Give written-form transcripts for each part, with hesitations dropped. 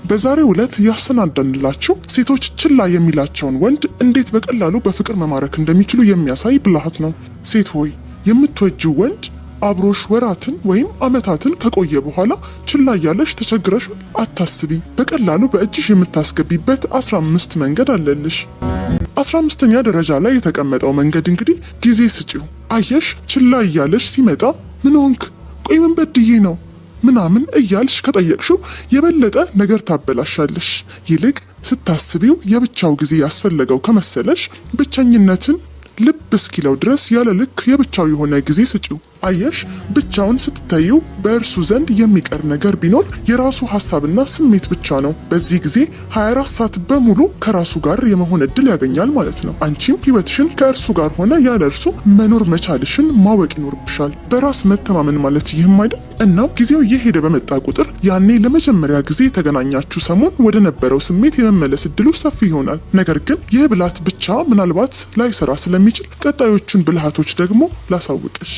በዛሬው ዕለት ያሰናዳንላችሁ ሴቶች ችላ የሚላቸውን ወንድ እንዴት በቀላሉ በፍቅር መማረክ እንደሚችሉ የሚያሳይ ብልሃት ነው። ሴት ሆይ የምትወጂው ወንድ አብሮሽ ወራትን ወይም አመታትን ከቆየ በኋላ ችላ ያለሽ ተቸግረሽ አታስቢ። በቀላሉ በእጅሽ የምታስገቢበት 15 መንገድ አለልሽ። 15ኛ ደረጃ ላይ የተቀመጠው መንገድ እንግዲህ ጊዜ ስጪው። አየሽ ችላ እያለሽ ሲመጣ ምን ሆንክ? ቆይ ምን በድዬ ነው ምናምን እያልሽ ከጠየቅሽው የበለጠ ነገር ታበላሻለሽ። ይልቅ ስታስቢው የብቻው ጊዜ ያስፈለገው ከመሰለሽ ብቸኝነትን ልብ እስኪለው ድረስ ያለ ልክ የብቻው የሆነ ጊዜ ስጪው። አየሽ ብቻውን ስትታዩ በእርሱ ዘንድ የሚቀር ነገር ቢኖር የራሱ ሐሳብና ስሜት ብቻ ነው። በዚህ ጊዜ 24 ሰዓት በሙሉ ከራሱ ጋር የመሆን እድል ያገኛል ማለት ነው። አንቺም ህይወትሽን ከእርሱ ጋር ሆነ ያለ እርሱ መኖር መቻልሽን ማወቅ ይኖርብሻል። በራስ መተማመን ማለት ይህም አይደል? እናም ጊዜው እየሄደ በመጣ ቁጥር ያኔ ለመጀመሪያ ጊዜ የተገናኛችሁ ሰሞን ወደ ነበረው ስሜት የመመለስ እድሉ ሰፊ ይሆናል። ነገር ግን ይህ ብልሃት ብቻ ምናልባት ላይሰራ ስለሚችል ቀጣዮቹን ብልሃቶች ደግሞ ላሳውቅሽ።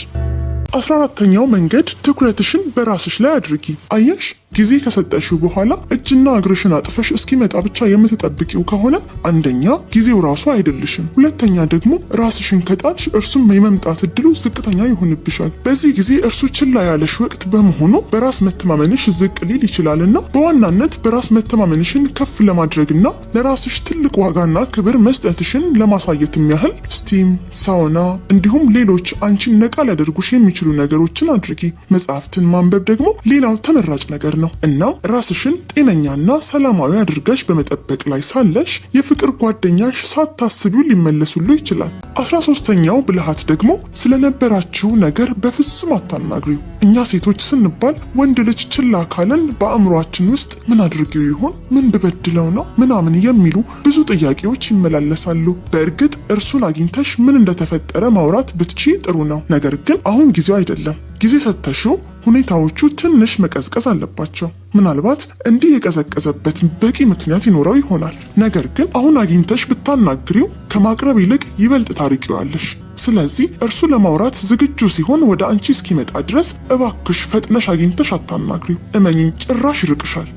14ኛው መንገድ ትኩረትሽን በራስሽ ላይ አድርጊ። አየሽ ጊዜ ከሰጠሽው በኋላ እጅና እግርሽን አጥፈሽ እስኪመጣ ብቻ የምትጠብቂው ከሆነ አንደኛ ጊዜው ራሱ አይደልሽም፣ ሁለተኛ ደግሞ ራስሽን ከጣልሽ እርሱም የመምጣት እድሉ ዝቅተኛ ይሆንብሻል። በዚህ ጊዜ እርሱ ችላ ያለሽ ወቅት በመሆኑ በራስ መተማመንሽ ዝቅ ሊል ይችላልና በዋናነት በራስ መተማመንሽን ከፍ ለማድረግና ለራስሽ ትልቅ ዋጋና ክብር መስጠትሽን ለማሳየትም ያህል ስቲም፣ ሳውና እንዲሁም ሌሎች አንቺን ነቃ ሊያደርጉሽ የሚችሉ ነገሮችን አድርጊ። መጽሐፍትን ማንበብ ደግሞ ሌላው ተመራጭ ነገር ነው። እናም ራስሽን ጤነኛና ሰላማዊ አድርገሽ በመጠበቅ ላይ ሳለሽ የፍቅር ጓደኛሽ ሳታስቢው ሊመለሱሉ ይችላል። 13ኛው ብልሃት ደግሞ ስለነበራችሁ ነገር በፍጹም አታናግሪው። እኛ ሴቶች ስንባል ወንድ ልጅ ችላ ካለን በአእምሯችን ውስጥ ምን አድርጊው ይሆን፣ ምን ብበድለው ነው ምናምን የሚሉ ብዙ ጥያቄዎች ይመላለሳሉ። በእርግጥ እርሱን አግኝተሽ ምን እንደተፈጠረ ማውራት ብትቺ ጥሩ ነው። ነገር ግን አሁን ጊዜው አይደለም። ጊዜ ሰጥተሽው ሁኔታዎቹ ትንሽ መቀዝቀዝ አለባቸው። ምናልባት እንዲህ የቀዘቀዘበት በቂ ምክንያት ይኖረው ይሆናል። ነገር ግን አሁን አግኝተሽ ብታናግሪው ከማቅረብ ይልቅ ይበልጥ ታርቂዋለሽ። ስለዚህ እርሱ ለማውራት ዝግጁ ሲሆን ወደ አንቺ እስኪመጣ ድረስ እባክሽ ፈጥነሽ አግኝተሽ አታናግሪው። እመኚኝ ጭራሽ ይርቅሻል።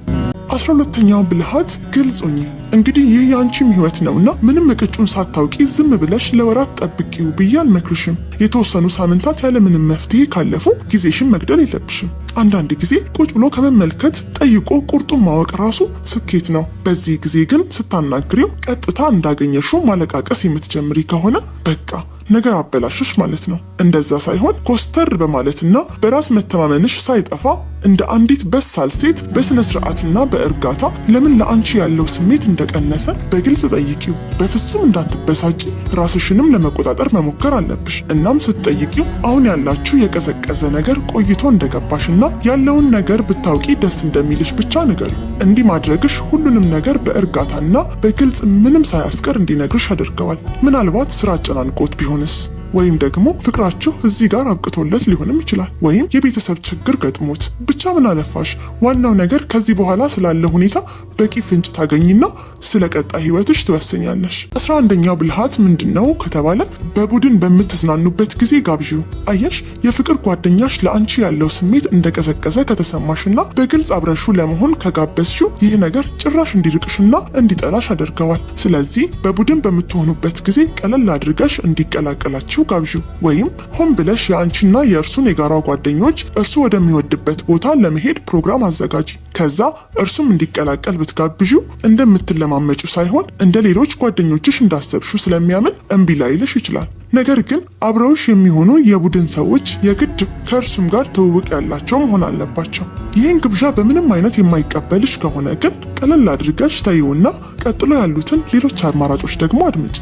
12ኛው ብልሃት ግልጽ ሁኚ። እንግዲህ ይህ የአንቺም ህይወት ነውና ምንም እቅጩን ሳታውቂ ዝም ብለሽ ለወራት ጠብቂው ብዬ አልመክርሽም። የተወሰኑ ሳምንታት ያለ ምንም መፍትሄ ካለፉ ጊዜሽን መግደል የለብሽም። አንዳንድ ጊዜ ቁጭ ብሎ ከመመልከት ጠይቆ ቁርጡን ማወቅ ራሱ ስኬት ነው። በዚህ ጊዜ ግን ስታናግሪው ቀጥታ እንዳገኘሽው ማለቃቀስ የምትጀምሪ ከሆነ በቃ ነገር አበላሽሽ ማለት ነው። እንደዛ ሳይሆን ኮስተር በማለትና በራስ መተማመንሽ ሳይጠፋ እንደ አንዲት በሳል ሴት በስነ ስርዓትና በእርጋታ ለምን ለአንቺ ያለው ስሜት እንደቀነሰ በግልጽ ጠይቂው። በፍጹም እንዳትበሳጪ፣ ራስሽንም ለመቆጣጠር መሞከር አለብሽ። እናም ስትጠይቂው አሁን ያላችሁ የቀዘቀዘ ነገር ቆይቶ እንደገባሽና ያለውን ነገር ብታውቂ ደስ እንደሚልሽ ብቻ ንገሪው። እንዲህ ማድረግሽ ሁሉንም ነገር በእርጋታና በግልጽ ምንም ሳያስቀር እንዲነግርሽ ያደርገዋል። ምናልባት ስራ አጨናንቆት ቢሆንስ? ወይም ደግሞ ፍቅራችሁ እዚህ ጋር አብቅቶለት ሊሆንም ይችላል። ወይም የቤተሰብ ችግር ገጥሞት። ብቻ ምን አለፋሽ ዋናው ነገር ከዚህ በኋላ ስላለ ሁኔታ በቂ ፍንጭ ታገኝና ስለ ቀጣይ ህይወትሽ ትወስኛለሽ። 11ኛው ብልሃት ምንድነው ከተባለ በቡድን በምትዝናኑበት ጊዜ ጋብዢው። አየሽ የፍቅር ጓደኛሽ ለአንቺ ያለው ስሜት እንደቀዘቀዘ ከተሰማሽና በግልጽ አብረሹ ለመሆን ከጋበዝሽው ይህ ነገር ጭራሽ እንዲርቅሽና እንዲጠላሽ ያደርገዋል። ስለዚህ በቡድን በምትሆኑበት ጊዜ ቀለል አድርገሽ እንዲቀላቀላችሁ ጋብዢው። ወይም ሆን ብለሽ የአንቺና የእርሱን የጋራ ጓደኞች እርሱ ወደሚወድበት ቦታ ለመሄድ ፕሮግራም አዘጋጂ። ከዛ እርሱም እንዲቀላቀል ብትጋብዢው እንደምትለማመጪው ሳይሆን እንደ ሌሎች ጓደኞችሽ እንዳሰብሽው ስለሚያምን እምቢ ላይልሽ ይችላል። ነገር ግን አብረውሽ የሚሆኑ የቡድን ሰዎች የግድ ከእርሱም ጋር ትውውቅ ያላቸው መሆን አለባቸው። ይህን ግብዣ በምንም አይነት የማይቀበልሽ ከሆነ ግን ቀለል አድርገሽ ተይውና ቀጥሎ ያሉትን ሌሎች አማራጮች ደግሞ አድምጪ።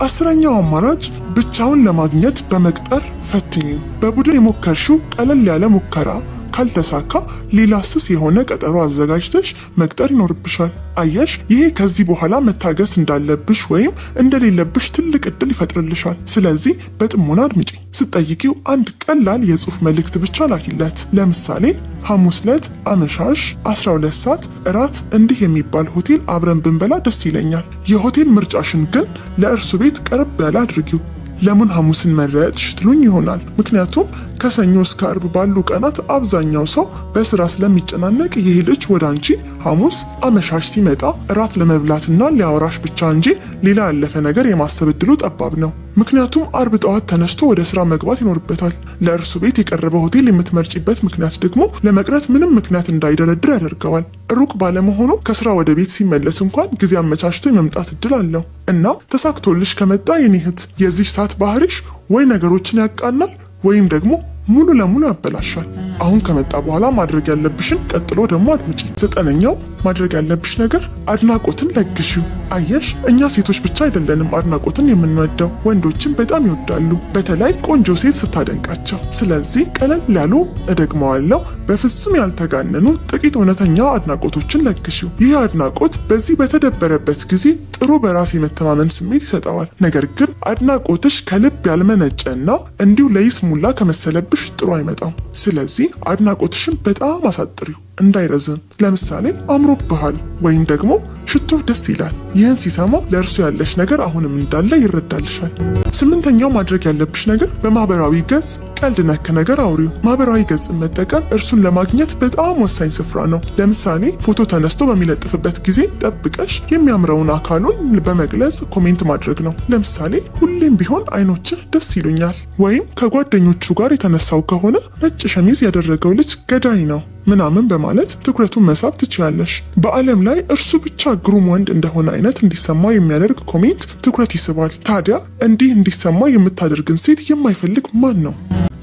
10ኛው አማራጭ ብቻውን ለማግኘት በመቅጠር ፈትኚው። በቡድን የሞከርሽው ቀለል ያለ ሙከራ ካልተሳካ ሌላ ስስ የሆነ ቀጠሮ አዘጋጅተሽ መቅጠር ይኖርብሻል። አየሽ ይሄ ከዚህ በኋላ መታገስ እንዳለብሽ ወይም እንደሌለብሽ ትልቅ እድል ይፈጥርልሻል። ስለዚህ በጥሞና አድምጪ። ስትጠይቂው አንድ ቀላል የጽሑፍ መልእክት ብቻ ላኪለት። ለምሳሌ ሐሙስ ዕለት አመሻሽ 12 ሰዓት እራት እንዲህ የሚባል ሆቴል አብረን ብንበላ ደስ ይለኛል። የሆቴል ምርጫሽን ግን ለእርሱ ቤት ቀረብ ያለ አድርጊው። ለምን ሐሙስን መረጥሽ ትሉኝ ይሆናል። ምክንያቱም ከሰኞ እስከ አርብ ባሉ ቀናት አብዛኛው ሰው በስራ ስለሚጨናነቅ ይህ ልጅ ወደ አንቺ ሐሙስ አመሻሽ ሲመጣ እራት ለመብላትና ሊያወራሽ ብቻ እንጂ ሌላ ያለፈ ነገር የማሰብ እድሉ ጠባብ ነው። ምክንያቱም አርብ ጠዋት ተነስቶ ወደ ስራ መግባት ይኖርበታል። ለእርሱ ቤት የቀረበ ሆቴል የምትመርጪበት ምክንያት ደግሞ ለመቅረት ምንም ምክንያት እንዳይደረድር ያደርገዋል። ሩቅ ባለመሆኑ ከስራ ወደ ቤት ሲመለስ እንኳን ጊዜ አመቻችቶ የመምጣት እድል አለው። እና ተሳክቶልሽ ከመጣ የኔ እህት የዚህ ሰዓት ባህሪሽ ወይ ነገሮችን ያቃናል ወይም ደግሞ ሙሉ ለሙሉ ያበላሻል። አሁን ከመጣ በኋላ ማድረግ ያለብሽን ቀጥሎ ደግሞ አድምጪ። 9ኛው ማድረግ ያለብሽ ነገር አድናቆትን ለግሺው። አየሽ፣ እኛ ሴቶች ብቻ አይደለንም አድናቆትን የምንወደው፣ ወንዶችን በጣም ይወዳሉ፣ በተለይ ቆንጆ ሴት ስታደንቃቸው። ስለዚህ ቀለል ያሉ እደግመዋለሁ፣ በፍጹም ያልተጋነኑ ጥቂት እውነተኛ አድናቆቶችን ለግሺው። ይህ አድናቆት በዚህ በተደበረበት ጊዜ ጥሩ በራስ የመተማመን ስሜት ይሰጠዋል። ነገር ግን አድናቆትሽ ከልብ ያልመነጨና እንዲሁ ለይስሙላ ከመሰለብሽ ጥሩ አይመጣም። ስለዚህ አድናቆትሽን በጣም አሳጥሪው እንዳይረዝም። ለምሳሌ አምሮብሃል ወይም ደግሞ ሽቶህ ደስ ይላል። ይህን ሲሰማ ለእርሱ ያለሽ ነገር አሁንም እንዳለ ይረዳልሻል። 8ኛው ማድረግ ያለብሽ ነገር በማህበራዊ ገጽ ቀልድ ነክ ነገር አውሪው። ማህበራዊ ገጽን መጠቀም እርሱን ለማግኘት በጣም ወሳኝ ስፍራ ነው። ለምሳሌ ፎቶ ተነስቶ በሚለጥፍበት ጊዜ ጠብቀሽ የሚያምረውን አካሉን በመግለጽ ኮሜንት ማድረግ ነው። ለምሳሌ ሁሌም ቢሆን አይኖችህ ደስ ይሉኛል፣ ወይም ከጓደኞቹ ጋር የተነሳው ከሆነ ነጭ ሸሚዝ ያደረገው ልጅ ገዳይ ነው ምናምን በማለት ትኩረቱን መሳብ ትችያለሽ። በዓለም ላይ እርሱ ብቻ ግሩም ወንድ እንደሆነ አይነት እንዲሰማ የሚያደርግ ኮሜንት ትኩረት ይስባል። ታዲያ እንዲህ እንዲሰማ የምታደርግን ሴት የማይፈልግ ማን ነው?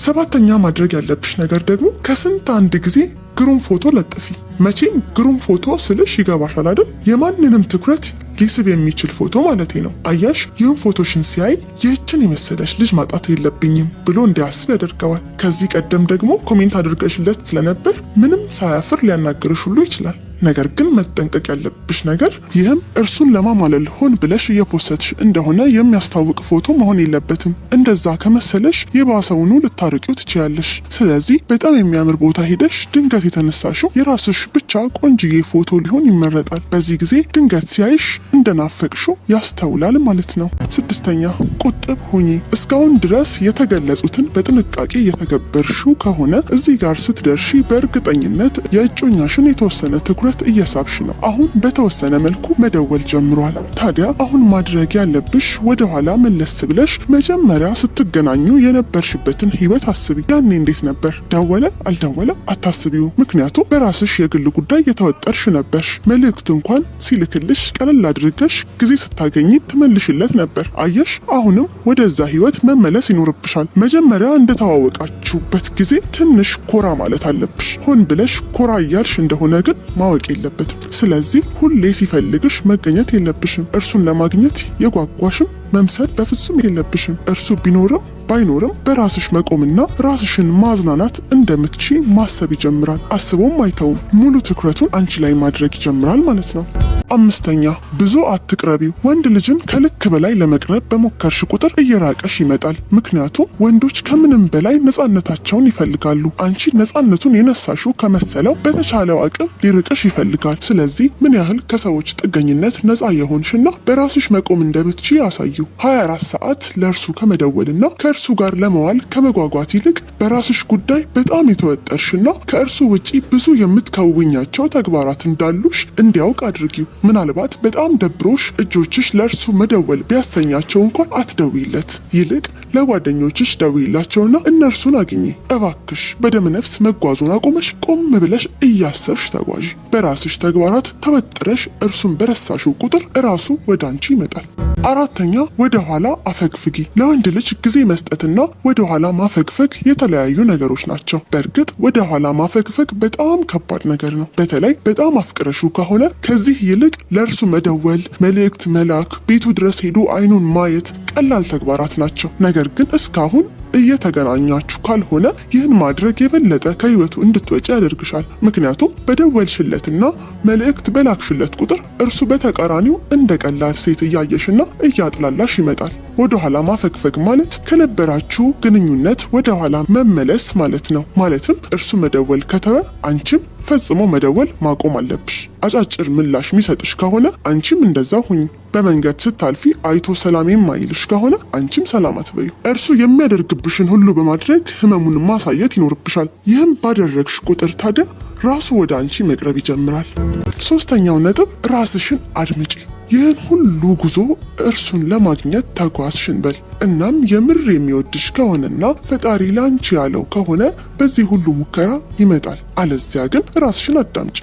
7ኛ ማድረግ ያለብሽ ነገር ደግሞ ከስንት አንድ ጊዜ ግሩም ፎቶ ለጥፊ። መቼም ግሩም ፎቶ ስልሽ ይገባሻል አይደል? የማንንም ትኩረት ሊስብ የሚችል ፎቶ ማለቴ ነው። አያሽ፣ ይህን ፎቶሽን ሲያይ ይህችን የመሰለሽ ልጅ ማጣት የለብኝም ብሎ እንዲያስብ ያደርገዋል። ከዚህ ቀደም ደግሞ ኮሜንት አድርገሽለት ስለነበር ምንም ሳያፍር ሊያናግርሽ ሁሉ ይችላል። ነገር ግን መጠንቀቅ ያለብሽ ነገር ይህም እርሱን ለማማለል ሆን ብለሽ እየፖሰትሽ እንደሆነ የሚያስታውቅ ፎቶ መሆን የለበትም። እንደዛ ከመሰለሽ የባሰውኑ ልታርቂው ትችያለሽ። ስለዚህ በጣም የሚያምር ቦታ ሄደሽ ድንገት የተነሳሽው የራስሽ ብቻ ቆንጅዬ ፎቶ ሊሆን ይመረጣል። በዚህ ጊዜ ድንገት ሲያይሽ እንደናፈቅሽው ያስተውላል ማለት ነው። 6ኛ ቁጥብ ሁኚ። እስካሁን ድረስ የተገለጹትን በጥንቃቄ እየተገበርሽው ከሆነ እዚህ ጋር ስትደርሺ በእርግጠኝነት የእጮኛሽን የተወሰነ ትኩረት እየሳብሽ ነው። አሁን በተወሰነ መልኩ መደወል ጀምሯል። ታዲያ አሁን ማድረግ ያለብሽ ወደ ኋላ መለስ ብለሽ መጀመሪያ ስትገናኙ የነበርሽበትን ህይወት አስቢ። ያኔ እንዴት ነበር? ደወለ አልደወለ አታስቢው። ምክንያቱም በራስሽ የግል ጉዳይ የተወጠርሽ ነበርሽ። መልእክት እንኳን ሲልክልሽ ቀለል አድርገሽ ጊዜ ስታገኝ ትመልሽለት ነበር። አየሽ፣ አሁንም ወደዛ ህይወት መመለስ ይኖርብሻል። መጀመሪያ እንደተዋወቃችሁበት ጊዜ ትንሽ ኮራ ማለት አለብሽ። ሆን ብለሽ ኮራ እያልሽ እንደሆነ ግን ማወቅ የለበትም። ስለዚህ ሁሌ ሲፈልግሽ መገኘት የለብሽም። እርሱን ለማግኘት የጓጓሽም መምሰል በፍጹም የለብሽም። እርሱ ቢኖርም ባይኖርም በራስሽ መቆምና ራስሽን ማዝናናት እንደምትቺ ማሰብ ይጀምራል። አስቦም አይተውም። ሙሉ ትኩረቱን አንቺ ላይ ማድረግ ይጀምራል ማለት ነው። 5ኛ ብዙ አትቅረቢው። ወንድ ልጅን ከልክ በላይ ለመቅረብ በሞከርሽ ቁጥር እየራቀሽ ይመጣል። ምክንያቱም ወንዶች ከምንም በላይ ነፃነታቸውን ይፈልጋሉ። አንቺ ነፃነቱን የነሳሽው ከመሰለው በተቻለው አቅም ሊርቅሽ ይፈልጋል። ስለዚህ ምን ያህል ከሰዎች ጥገኝነት ነፃ የሆንሽና በራስሽ መቆም እንደምትቺ ያሳዩ። 24 ሰዓት ለእርሱ ከመደወልና ከእርሱ ጋር ለመዋል ከመጓጓት ይልቅ በራስሽ ጉዳይ በጣም የተወጠርሽና ከእርሱ ውጪ ብዙ የምትከውኛቸው ተግባራት እንዳሉሽ እንዲያውቅ አድርጊው። ምናልባት በጣም ደብሮሽ እጆችሽ ለእርሱ መደወል ቢያሰኛቸው እንኳን አትደውይለት። ይልቅ ለጓደኞችሽ ደውይላቸውና እነርሱን አግኚ። እባክሽ በደመነፍስ መጓዙን አቁመሽ ቆም ብለሽ እያሰብሽ ተጓዢ። በራስሽ ተግባራት ተወጥረሽ እርሱን በረሳሽው ቁጥር እራሱ ወደ አንቺ ይመጣል። 4ኛ ወደ ኋላ አፈግፍጊ። ለወንድ ልጅ ጊዜ መስጠትና ወደ ኋላ ማፈግፈግ የተለያዩ ነገሮች ናቸው። በእርግጥ ወደ ኋላ ማፈግፈግ በጣም ከባድ ነገር ነው። በተለይ በጣም አፍቅረሹ ከሆነ ከዚህ ይልቅ ለእርሱ መደወል፣ መልእክት መላክ፣ ቤቱ ድረስ ሄዶ አይኑን ማየት ቀላል ተግባራት ናቸው። ነገር ግን እስካሁን እየተገናኛችሁ ካልሆነ ይህን ማድረግ የበለጠ ከህይወቱ እንድትወጪ ያደርግሻል። ምክንያቱም በደወልሽለትና መልእክት በላክሽለት ቁጥር እርሱ በተቃራኒው እንደ ቀላል ሴት እያየሽና እያጥላላሽ ይመጣል። ወደ ኋላ ማፈግፈግ ማለት ከነበራችሁ ግንኙነት ወደ ኋላ መመለስ ማለት ነው። ማለትም እርሱ መደወል ከተወ አንቺም ፈጽሞ መደወል ማቆም አለብሽ። አጫጭር ምላሽ የሚሰጥሽ ከሆነ አንቺም እንደዛው ሁኚ። በመንገድ ስታልፊ አይቶ ሰላም የማይልሽ ከሆነ አንቺም ሰላም አትበዩ። እርሱ የሚያደርግብሽን ሁሉ በማድረግ ህመሙን ማሳየት ይኖርብሻል። ይህም ባደረግሽ ቁጥር ታዲያ ራሱ ወደ አንቺ መቅረብ ይጀምራል። ሶስተኛው ነጥብ ራስሽን አድምጪ። ይህን ሁሉ ጉዞ እርሱን ለማግኘት ተጓዝሽ እንበል። እናም የምር የሚወድሽ ከሆነና ፈጣሪ ላንቺ ያለው ከሆነ በዚህ ሁሉ ሙከራ ይመጣል። አለዚያ ግን ራስሽን አዳምጪ።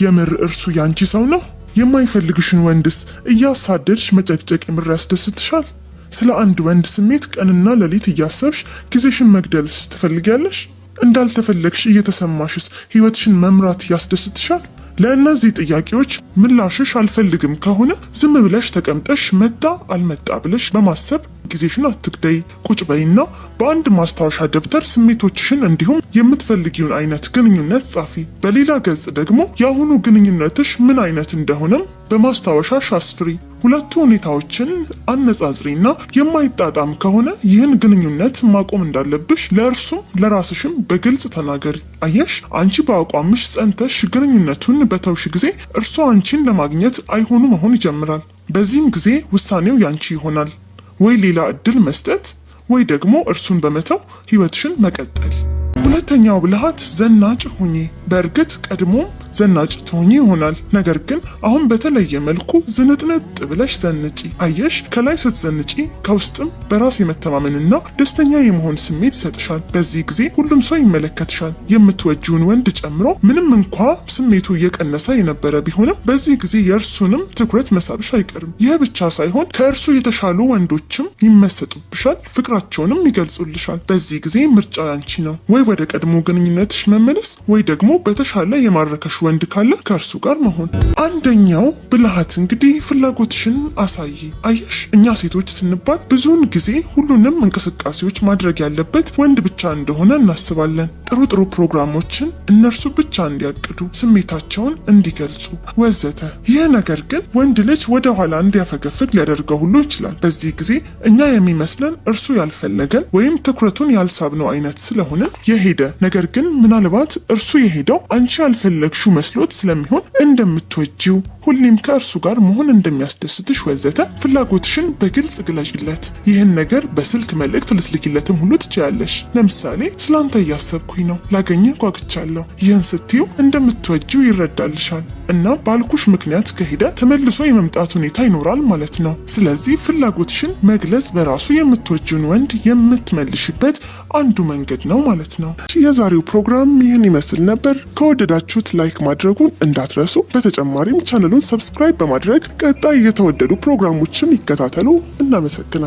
የምር እርሱ ያንቺ ሰው ነው? የማይፈልግሽን ወንድስ እያሳደድሽ መጨቅጨቅ የምር ያስደስትሻል? ስለ አንድ ወንድ ስሜት ቀንና ሌሊት እያሰብሽ ጊዜሽን መግደልስ ትፈልጊያለሽ? እንዳልተፈለግሽ እየተሰማሽስ ህይወትሽን መምራት ያስደስትሻል? ለእነዚህ ጥያቄዎች ምላሽሽ አልፈልግም ከሆነ ዝም ብለሽ ተቀምጠሽ መጣ አልመጣ ብለሽ በማሰብ ጊዜሽን አትግደይ። ቁጭ በይና በአንድ ማስታወሻ ደብተር ስሜቶችሽን እንዲሁም የምትፈልጊውን አይነት ግንኙነት ጻፊ። በሌላ ገጽ ደግሞ የአሁኑ ግንኙነትሽ ምን አይነት እንደሆነም በማስታወሻሽ አስፍሪ። ሁለቱ ሁኔታዎችን አነጻጽሪና የማይጣጣም ከሆነ ይህን ግንኙነት ማቆም እንዳለብሽ ለእርሱም ለራስሽም በግልጽ ተናገሪ። አየሽ፣ አንቺ በአቋምሽ ጸንተሽ ግንኙነቱን በተውሽ ጊዜ እርሱ አንቺን ለማግኘት አይሆኑ መሆን ይጀምራል። በዚህም ጊዜ ውሳኔው ያንቺ ይሆናል። ወይ ሌላ እድል መስጠት ወይ ደግሞ እርሱን በመተው ህይወትሽን መቀጠል። ሁለተኛው ብልሃት ዘናጭ ሁኚ። በእርግጥ ቀድሞም ዘናጭ ትሆኚ ይሆናል። ነገር ግን አሁን በተለየ መልኩ ዝንጥንጥ ብለሽ ዘንጪ። አየሽ፣ ከላይ ስትዘንጪ ከውስጥም በራስ የመተማመንና ደስተኛ የመሆን ስሜት ይሰጥሻል። በዚህ ጊዜ ሁሉም ሰው ይመለከትሻል። የምትወጂውን ወንድ ጨምሮ ምንም እንኳ ስሜቱ እየቀነሰ የነበረ ቢሆንም በዚህ ጊዜ የእርሱንም ትኩረት መሳብሽ አይቀርም። ይህ ብቻ ሳይሆን ከእርሱ የተሻሉ ወንዶችም ይመሰጡብሻል፣ ፍቅራቸውንም ይገልጹልሻል። በዚህ ጊዜ ምርጫ ያንቺ ነው። ወይ ወደ ቀድሞ ግንኙነትሽ መመለስ ወይ ደግሞ በተሻለ የማረከሽ ወንድ ካለ ከእርሱ ጋር መሆን። አንደኛው ብልሃት እንግዲህ ፍላጎትሽን አሳይ። አየሽ፣ እኛ ሴቶች ስንባል ብዙውን ጊዜ ሁሉንም እንቅስቃሴዎች ማድረግ ያለበት ወንድ ብቻ እንደሆነ እናስባለን። ጥሩ ፕሮግራሞችን እነርሱ ብቻ እንዲያቅዱ፣ ስሜታቸውን እንዲገልጹ ወዘተ። ይህ ነገር ግን ወንድ ልጅ ወደ ኋላ እንዲያፈገፍግ ሊያደርገው ሁሉ ይችላል። በዚህ ጊዜ እኛ የሚመስለን እርሱ ያልፈለገን ወይም ትኩረቱን ያልሳብነው አይነት ስለሆነ የሄደ ነገር ግን ምናልባት እርሱ የሄደው አንቺ ያልፈለግሽው መስሎት ስለሚሆን እንደምትወጂው ሁሌም ከእርሱ ጋር መሆን እንደሚያስደስትሽ ወዘተ ፍላጎትሽን በግልጽ ግለጪለት። ይህን ነገር በስልክ መልእክት ልትልኪለትም ሁሉ ትችያለሽ። ለምሳሌ ስላንተ እያሰብኩኝ ነው፣ ላገኘህ ጓግቻለሁ። ይህን ስትዩ እንደምትወጂው ይረዳልሻል እና ባልኩሽ ምክንያት ከሄደ ተመልሶ የመምጣት ሁኔታ ይኖራል ማለት ነው። ስለዚህ ፍላጎትሽን መግለጽ በራሱ የምትወጂውን ወንድ የምትመልሽበት አንዱ መንገድ ነው ማለት ነው። የዛሬው ፕሮግራም ይህን ይመስል ነበር። ከወደዳችሁት ላይክ ማድረጉን እንዳትረሱ። በተጨማሪም ቻናሉን ሰብስክራይብ በማድረግ ቀጣይ የተወደዱ ፕሮግራሞችን ይከታተሉ። እናመሰግናለን።